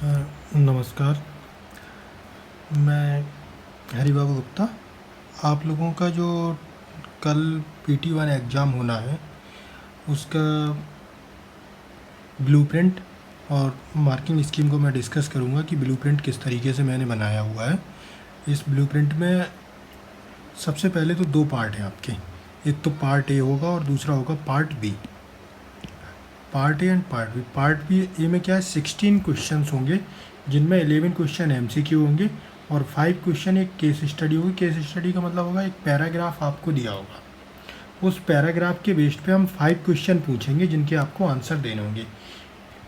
नमस्कार। मैं हरिबाबू गुप्ता। आप लोगों का जो कल PT1 एग्ज़ाम होना है उसका ब्लूप्रिंट और मार्किंग स्कीम को मैं डिस्कस करूंगा कि ब्लूप्रिंट किस तरीके से मैंने बनाया हुआ है। इस ब्लूप्रिंट में सबसे पहले तो दो पार्ट हैं आपके, एक तो पार्ट ए होगा और दूसरा होगा part B. Part A and part B A में क्या है, 16 क्वेश्चंस होंगे जिनमें 11 क्वेश्चन MCQ होंगे और 5 क्वेश्चन एक केस स्टडी होगी। केस स्टडी का मतलब होगा एक पैराग्राफ आपको दिया होगा, उस पैराग्राफ के बेस्ड पे हम 5 क्वेश्चन पूछेंगे जिनके आपको आंसर देने होंगे।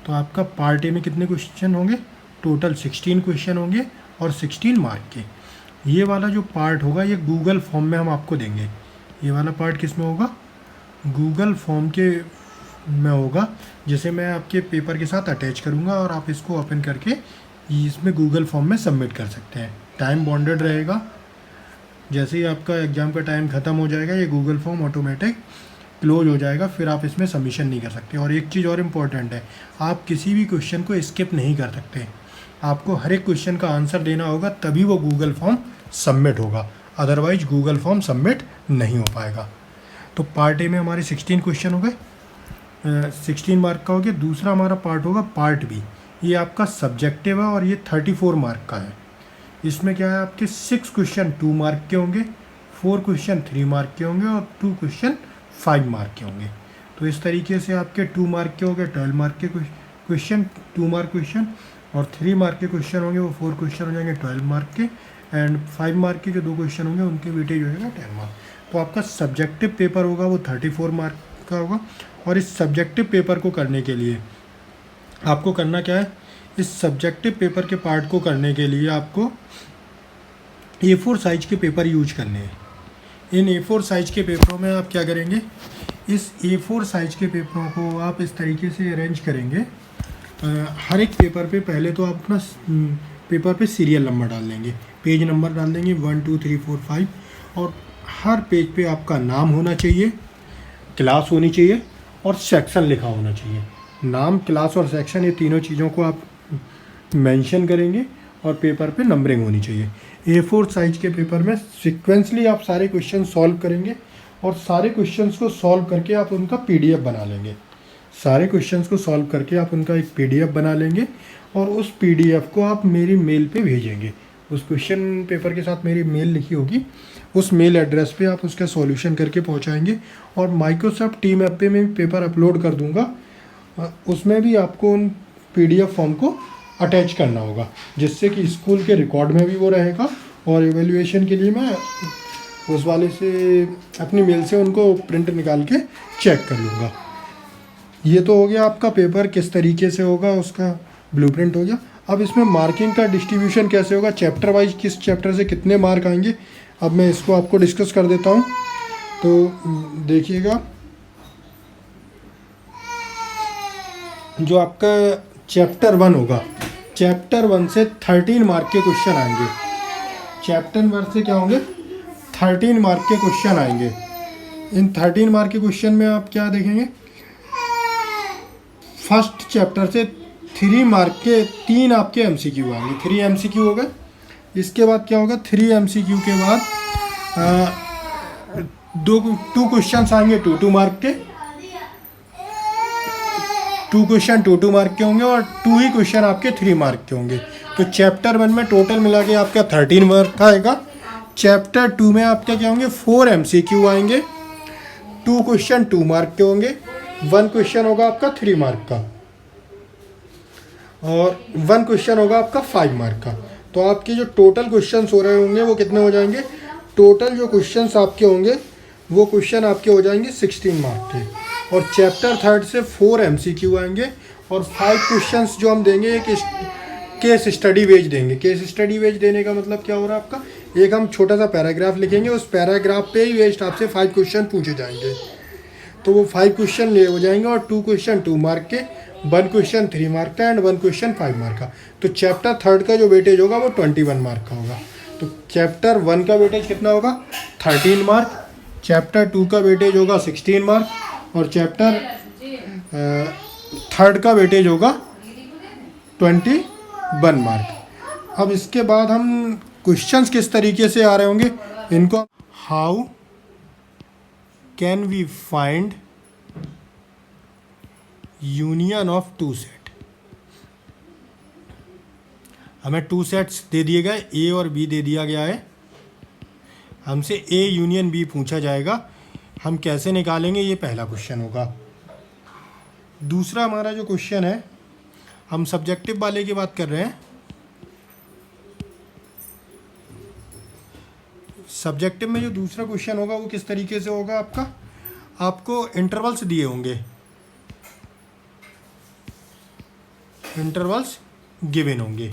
तो आपका पार्ट ए में कितने क्वेश्चन होंगे, टोटल 16 क्वेश्चन होंगे और 16 मार्क के। ये वाला जो पार्ट होगा ये गूगल फॉर्म में हम आपको देंगे। ये वाला पार्ट किस में होगा, गूगल फॉर्म के में होगा, जिसे मैं आपके पेपर के साथ अटैच करूँगा और आप इसको ओपन करके इसमें गूगल फॉर्म में सबमिट कर सकते हैं। टाइम बॉन्डेड रहेगा। जैसे ही आपका एग्ज़ाम का टाइम ख़त्म हो जाएगा ये गूगल फॉर्म ऑटोमेटिक क्लोज हो जाएगा, फिर आप इसमें सबमिशन नहीं कर सकते। और एक चीज़ और इम्पॉर्टेंट है, आप किसी भी क्वेश्चन को स्किप नहीं कर सकते। आपको हर एक क्वेश्चन का आंसर देना होगा, तभी वो गूगल फॉर्म सबमिट होगा, अदरवाइज गूगल फॉर्म सबमिट नहीं हो पाएगा। तो पार्ट ए में हमारे 16 क्वेश्चन हो गए, 16 मार्क का हो गया। दूसरा हमारा पार्ट होगा पार्ट बी। ये आपका सब्जेक्टिव है और ये 34 मार्क का है। इसमें क्या है, आपके 6 क्वेश्चन 2 मार्क के होंगे, 4 क्वेश्चन 3 मार्क के होंगे और 2 क्वेश्चन 5 मार्क के होंगे। तो इस तरीके से आपके 2 मार्क के हो गए 12 मार्क के क्वेश्चन, 2 मार्क क्वेश्चन, और 3 मार्क के क्वेश्चन होंगे वो 4 क्वेश्चन हो जाएंगे 12 मार्क के, एंड 5 मार्क के जो 2 क्वेश्चन होंगे उनके वेटेज हो जाएगा 10 मार्क। तो आपका सब्जेक्टिव पेपर होगा वो 34 मार्क का होगा। और इस सब्जेक्टिव पेपर को करने के लिए आपको करना क्या है, इस सब्जेक्टिव पेपर के पार्ट को करने के लिए आपको A4 साइज के पेपर यूज करने हैं। इन A4 साइज के पेपरों में आप क्या करेंगे, इस A4 साइज के पेपरों को आप इस तरीके से अरेंज करेंगे। हर एक पेपर पे पहले तो आप अपना पेपर पे सीरियल नंबर डाल देंगे, पेज नंबर डाल देंगे 1 2 3 4 5, और हर पेज पे आपका नाम होना चाहिए, क्लास होनी चाहिए और सेक्शन लिखा होना चाहिए। नाम, क्लास और सेक्शन, ये तीनों चीज़ों को आप मेंशन करेंगे और पेपर पे नंबरिंग होनी चाहिए। A4 साइज के पेपर में सीक्वेंसली आप सारे क्वेश्चन सॉल्व करेंगे और सारे क्वेश्चंस को सॉल्व करके आप उनका PDF बना लेंगे। सारे क्वेश्चंस को सॉल्व करके आप उनका एक PDF बना लेंगे और उस PDF को आप मेरी मेल पे भेजेंगे। उस क्वेश्चन पेपर के साथ मेरी मेल लिखी होगी, उस मेल एड्रेस पे आप उसका सॉल्यूशन करके पहुंचाएंगे। और माइक्रोसॉफ्ट टीम ऐप पे मैं पेपर अपलोड कर दूंगा, उसमें भी आपको उन PDF फॉर्म को अटैच करना होगा, जिससे कि स्कूल के रिकॉर्ड में भी वो रहेगा और एवेल्यूएशन के लिए मैं उस वाले से अपनी मेल से उनको प्रिंट निकाल के चेक कर लूँगा। ये तो हो गया आपका पेपर किस तरीके से होगा, उसका ब्लूप्रिंट हो गया। अब इसमें मार्किंग का डिस्ट्रीब्यूशन कैसे होगा, चैप्टर वाइज किस चैप्टर से कितने मार्क आएंगे, अब मैं इसको आपको डिस्कस कर देता हूँ। तो देखिएगा, जो आपका चैप्टर 1 होगा, चैप्टर 1 से 13 मार्क के क्वेश्चन आएंगे। चैप्टर 1 से क्या होंगे, 13 मार्क के क्वेश्चन आएंगे। इन 13 मार्क के क्वेश्चन में आप क्या देखेंगे, फर्स्ट चैप्टर से 3 मार्क के 3 आपके MCQ आएंगे, 3 MCQ हो गए। इसके बाद क्या होगा, 3 MCQ के बाद 2 क्वेश्चन आएंगे 2 मार्क के, 2 क्वेश्चन 2 मार्क के होंगे और 2 ही क्वेश्चन आपके 3 मार्क के होंगे। तो चैप्टर 1 में टोटल मिला के आपका 13 मार्क का आएगा। चैप्टर 2 में आपके क्या होंगे, 4 MCQ आएंगे, 2 क्वेश्चन 2 मार्क के होंगे, 1 क्वेश्चन होगा आपका 3 मार्क का और 1 क्वेश्चन होगा आपका 5 मार्क का। तो आपके जो टोटल क्वेश्चन हो रहे होंगे वो कितने हो जाएंगे, टोटल जो क्वेश्चन आपके होंगे वो क्वेश्चन आपके हो जाएंगे 16 मार्क के। और चैप्टर 3 से 4 MCQ आएंगे और 5 क्वेश्चंस जो हम देंगे एक केस स्टडी वेज देंगे। केस स्टडी वेज देने का मतलब क्या हो रहा है आपका, एक हम छोटा सा पैराग्राफ लिखेंगे, उस पैराग्राफ पे ही वेस्ट आपसे 5 क्वेश्चन पूछे जाएंगे। तो वो 5 क्वेश्चन ले हो जाएंगे और 2 क्वेश्चन 2 मार्क के, 1 क्वेश्चन 3 मार्क का एंड 1 क्वेश्चन 5 मार्क का। तो चैप्टर 3 का जो वेटेज होगा वो 21 मार्क का होगा। तो चैप्टर 1 का वेटेज कितना होगा, 13 मार्क, चैप्टर 2 का वेटेज होगा 16 मार्क और चैप्टर 3 का वेटेज होगा 21 1 मार्क। अब इसके बाद हम क्वेश्चंस किस तरीके से आ रहे होंगे इनको, how can we find union of two set. हमें 2 सेट्स दे दिए गए, ए और बी दे दिया गया है, हमसे ए यूनियन बी पूछा जाएगा, हम कैसे निकालेंगे, ये पहला क्वेश्चन होगा। दूसरा हमारा जो क्वेश्चन है, हम सब्जेक्टिव वाले की बात कर रहे हैं। सब्जेक्टिव में जो दूसरा क्वेश्चन होगा वो किस तरीके से होगा आपका, आपको इंटरवल्स दिए होंगे, इंटरवल्स गिवन होंगे,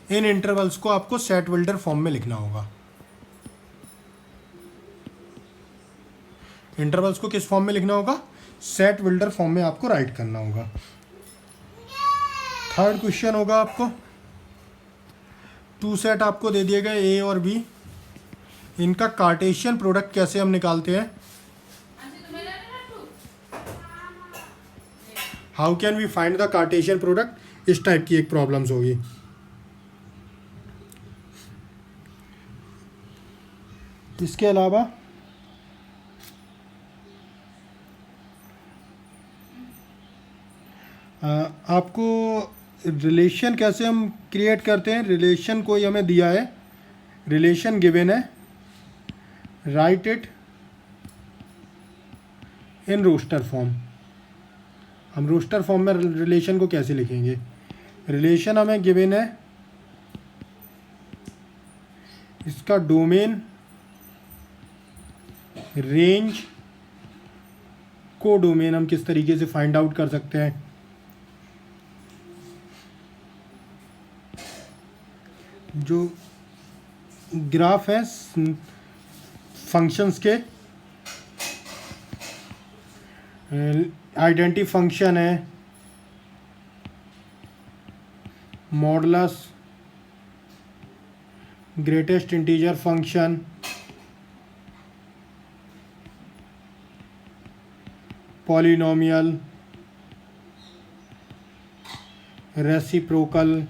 इन इंटरवल्स को आपको सेट बिल्डर फॉर्म में लिखना होगा। इंटरवल्स को किस फॉर्म में लिखना होगा, सेट बिल्डर फॉर्म में आपको राइट करना होगा। थर्ड क्वेश्चन होगा आपको, 2 सेट आपको दे दिए गए ए और बी, इनका कार्टेशियन प्रोडक्ट कैसे हम निकालते हैं, how can we find the Cartesian product, इस टाइप की एक प्रॉब्लम्स होगी। इसके अलावा आपको रिलेशन कैसे हम क्रिएट करते हैं, रिलेशन कोई हमें दिया है, रिलेशन गिवन है, write it in roster form. हम रोस्टर फॉर्म में रिलेशन को कैसे लिखेंगे, रिलेशन हमें गिवन है, इसका डोमेन, रेंज, को डोमेन हम किस तरीके से फाइंड आउट कर सकते हैं। जो ग्राफ है फंक्शंस के, आइडेंटिटी फंक्शन है, modulus, greatest integer function, polynomial, reciprocal,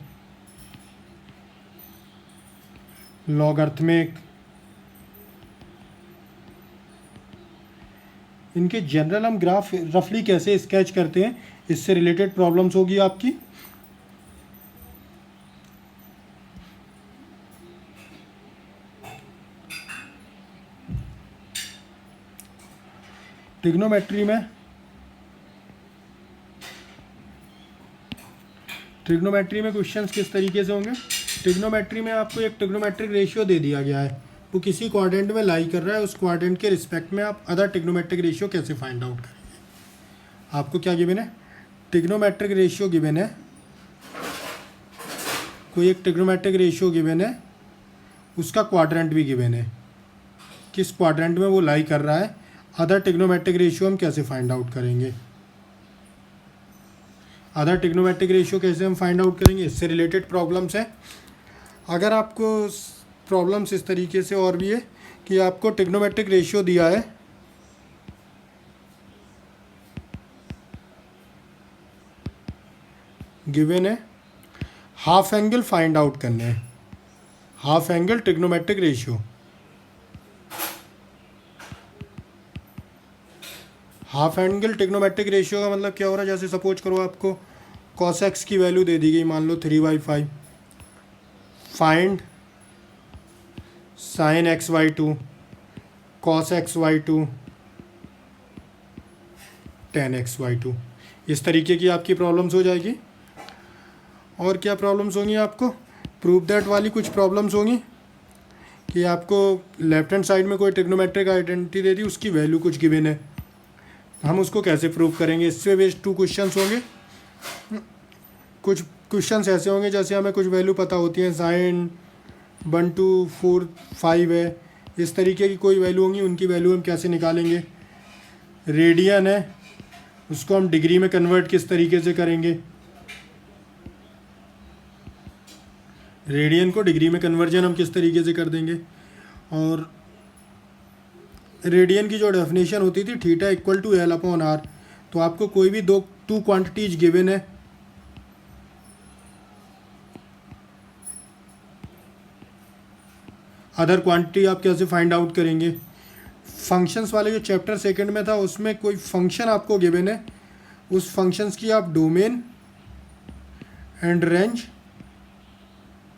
logarithmic, इनके जनरल हम ग्राफ रफली कैसे स्केच करते हैं, इससे रिलेटेड प्रॉब्लम्स होगी आपकी। ट्रिग्नोमेट्री में क्वेश्चंस किस तरीके से होंगे, ट्रिग्नोमेट्री में आपको एक ट्रिग्नोमेट्रिक रेशियो दे दिया गया है, वो किसी क्वाड्रेंट में लाई कर रहा है, उस क्वाड्रेंट के रिस्पेक्ट में आप अदर ट्रिग्नोमेट्रिक रेशियो कैसे फाइंड आउट करेंगे। आपको क्या गिवन है, ट्रिग्नोमेट्रिक रेशियो गिवन है, कोई एक ट्रिग्नोमेट्रिक रेशियो गिवन है, उसका क्वाड्रेंट भी गिवन है, किस क्वाड्रेंट में वो लाई कर रहा है, अदर ट्रिग्नोमेट्रिक रेशियो हम कैसे फाइंड आउट करेंगे, अदर ट्रिग्नोमेट्रिक रेशियो कैसे हम फाइंड आउट करेंगे, इससे रिलेटेड प्रॉब्लम्स हैं। अगर आपको प्रॉब्लम्स इस तरीके से और भी है कि आपको ट्रिग्नोमेट्रिक रेशियो दिया है, गिवन है, हाफ एंगल फाइंड आउट करने हैं, half angle trigonometric ratio, half angle trigonometric ratio का मतलब क्या हो रहा है, जैसे सपोज करो आपको cos x की वैल्यू दे दी गई, मान लो 3/5, find sin x/2, cos x/2, tan x/2, इस तरीके की आपकी प्रॉब्लम्स हो जाएगी। और क्या प्रॉब्लम्स होंगी, आपको प्रूव दैट वाली कुछ प्रॉब्लम्स होंगी कि आपको लेफ्ट हैंड साइड में कोई ट्रिग्नोमेट्रिक आइडेंटिटी दे दी, उसकी वैल्यू कुछ गिवन है, हम उसको कैसे प्रूव करेंगे। इससे बेस्ड 2 क्वेश्चंस होंगे। कुछ क्वेश्चंस ऐसे होंगे जैसे हमें कुछ वैल्यू पता होती है, साइन 1 2 4 5 है, इस तरीके की कोई वैल्यू होंगी, उनकी वैल्यू हम कैसे निकालेंगे। रेडियन है, उसको हम डिग्री में कन्वर्ट किस तरीके से करेंगे, रेडियन को डिग्री में कन्वर्जन हम किस तरीके से कर देंगे। और रेडियन की जो डेफिनेशन होती थी थीटा इक्वल टू L/R, तो आपको कोई भी 2 क्वांटिटीज गिवन है, अदर क्वांटिटी आप कैसे फाइंड आउट करेंगे। फंक्शंस वाले जो चैप्टर सेकंड में था उसमें कोई फंक्शन आपको गिवन है, उस फंक्शंस की आप डोमेन एंड रेंज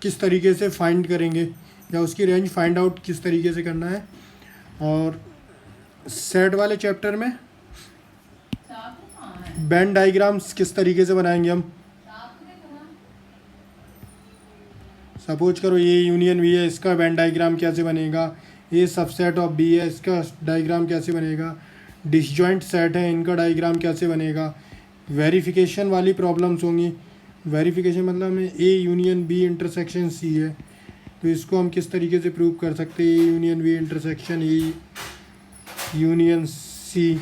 किस तरीके से फाइंड करेंगे, या उसकी रेंज फाइंड आउट किस तरीके से करना है। और सेट वाले चैप्टर में वेन डायग्राम्स किस तरीके से बनाएंगे हम। सपोज करो ये यूनियन वी है, इसका वेन डायग्राम कैसे बनेगा। ये सबसेट ऑफ बी है, इसका डायग्राम कैसे बनेगा। डिसजॉइंट सेट है, इनका डायग्राम कैसे बनेगा। वेरिफिकेशन वाली प्रॉब्लम्स होंगी। वेरिफिकेशन मतलब हमें A union B intersection C है, तो इसको हम किस तरीके से प्रूव कर सकते हैं। A union B intersection A union C,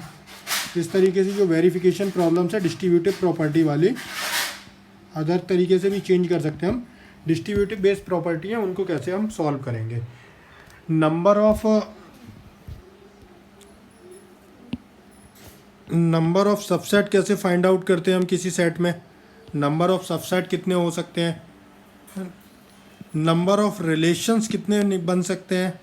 इस तरीके से जो वेरिफिकेशन प्रॉब्लम्स है डिस्ट्रीब्यूटिव प्रॉपर्टी वाली, अदर तरीके से भी चेंज कर सकते हैं हम। डिस्ट्रीब्यूटिव बेस्ड प्रॉपर्टी है, उनको कैसे हम सॉल्व करेंगे। नंबर ऑफ सबसेट कैसे फाइंड आउट करते हैं हम किसी सेट में। नंबर ऑफ सबसेट कितने हो सकते हैं। नंबर ऑफ रिलेशंस कितने बन सकते हैं।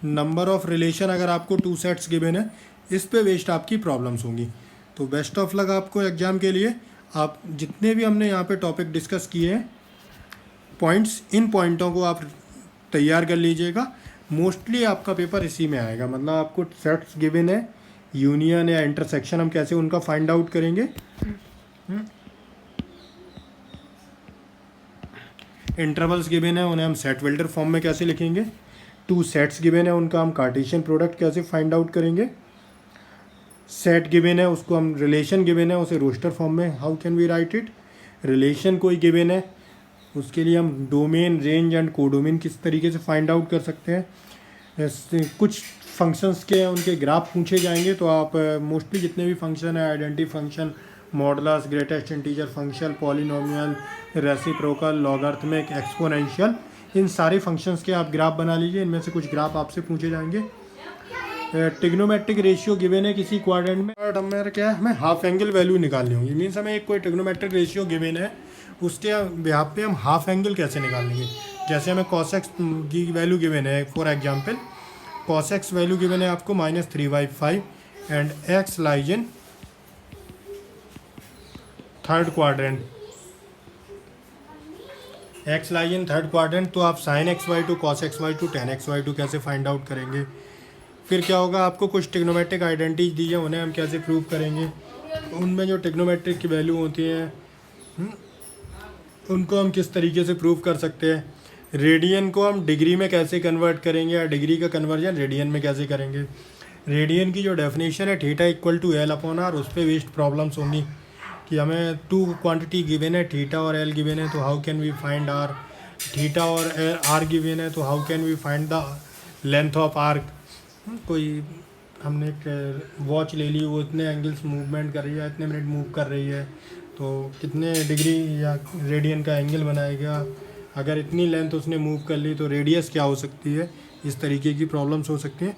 नंबर ऑफ रिलेशन अगर आपको 2 सेट्स गिवन है, इस पे बेस्ड आपकी प्रॉब्लम्स होंगी। तो बेस्ट ऑफ लक आपको एग्जाम के लिए। आप जितने भी हमने यहाँ पे टॉपिक डिस्कस किए हैं पॉइंट्स, इन पॉइंटों को आप तैयार कर लीजिएगा। मोस्टली आपका पेपर इसी में आएगा, मतलब आपको सेट्स गिवन है, यूनियन या इंटरसेक्शन हम कैसे उनका फाइंड आउट करेंगे। इंटरवल्स गिवन है, उन्हें हम सेट वेल्डर फॉर्म में कैसे लिखेंगे। 2 सेट्स गिवन है, उनका हम कार्टेशियन प्रोडक्ट कैसे फाइंड आउट करेंगे। सेट गिवन है, उसको हम रिलेशन गिवन है, उसे रोस्टर फॉर्म में how can we write it. Relation कोई गिवन है, उसके लिए हम डोमेन, रेंज एंड कोडोमेन किस तरीके से फाइंड आउट कर सकते हैं। कुछ फंक्शंस के उनके ग्राफ पूछे जाएंगे, तो आप मोस्टली जितने भी फंक्शन है, identity function, modulus, greatest integer function, polynomial, reciprocal, logarithmic, exponential, इन सारे फंक्शंस के आप ग्राफ बना लीजिए। इनमें से कुछ ग्राफ आपसे पूछे जाएंगे। ट्रिग्नोमेट्रिक रेशियो गिवन है किसी क्वाड्रेंट में, बट हमें क्या है, हमें हाफ एंगल वैल्यू निकालनी होगी। मीन्स हमें एक कोई ट्रिग्नोमेट्रिक रेशियो गिवन है, उसके बिहाफ पे हम हाफ एंगल कैसे निकालेंगे। जैसे हमें cos x की वैल्यू गिवन है, for example cos x value given है आपको -3/5 and x lies in third quadrant. x lies in third quadrant, तो आप sin x/2 cos x/2 tan x/2 कैसे फाइंड आउट करेंगे। फिर क्या होगा, आपको कुछ ट्रिग्नोमेट्रिक आइडेंटिटी दी है, उन्हें हम कैसे प्रूव करेंगे। उनमें जो ट्रिग्नोमेट्रिक की वैल्यू होती है उनको हम किस तरीके से प्रूव कर सकते हैं। रेडियन को हम डिग्री में कैसे कन्वर्ट करेंगे, या डिग्री का कन्वर्जन रेडियन में कैसे करेंगे। रेडियन की जो डेफिनेशन है थीटा इक्वल टू L/R, उस पर बेस्ड प्रॉब्लम्स होंगी कि हमें 2 क्वांटिटी गिवन है, थीटा और L गिवन है, तो how can we find R. Theta और R गिवन है, तो how can we find the length of arc. कोई हमने एक वॉच ले ली, वो इतने एंगल्स मूवमेंट कर रही है, इतने मिनट मूव कर रही है, तो कितने डिग्री या रेडियन का एंगल बनाएगा। अगर इतनी लेंथ उसने मूव कर ली तो रेडियस क्या हो सकती है। इस तरीके की प्रॉब्लम्स हो सकती हैं।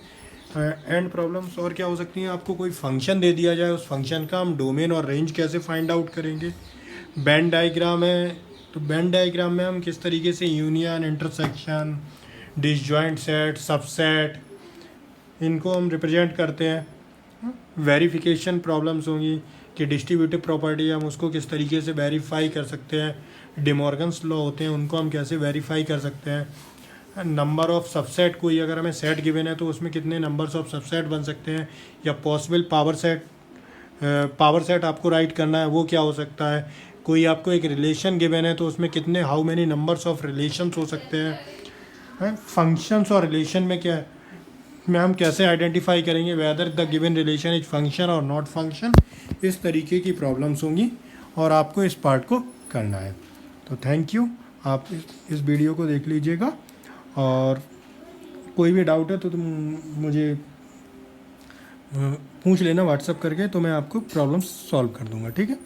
एंड प्रॉब्लम्स और क्या हो सकती हैं, आपको कोई फंक्शन दे दिया जाए, उस फंक्शन का हम डोमेन और रेंज कैसे फाइंड आउट करेंगे। वेन डायग्राम है, तो वेन डायग्राम में हम किस तरीके से union, intersection, disjoint set, subset, इनको हम रिप्रेजेंट करते हैं। वेरिफिकेशन प्रॉब्लम्स होंगी कि डिस्ट्रीब्यूटिव प्रॉपर्टी हम उसको किस तरीके से वेरीफाई कर सकते हैं। डिमॉर्गन्स लॉ होते हैं, उनको हम कैसे वेरीफाई कर सकते हैं। नंबर ऑफ सबसेट, कोई अगर हमें सेट गिवन है तो उसमें कितने नंबर्स ऑफ सबसेट बन सकते हैं, या पॉसिबल पावर सेट आपको राइट करना है, वो क्या हो सकता है। कोई आपको एक रिलेशन गिवन है तो उसमें कितने, how many numbers of relations हो सकते हैं। फंक्शंस और रिलेशन में क्या है, में हम कैसे आइडेंटिफाई करेंगे whether the given relation is function और नॉट फंक्शन। इस तरीके की प्रॉब्लम्स होंगी और आपको इस पार्ट को करना है। तो थैंक यू, आप इस वीडियो को देख लीजिएगा, और कोई भी डाउट है तो तुम मुझे पूछ लेना व्हाट्सएप करके, तो मैं आपको प्रॉब्लम्स सॉल्व कर दूंगा। ठीक है।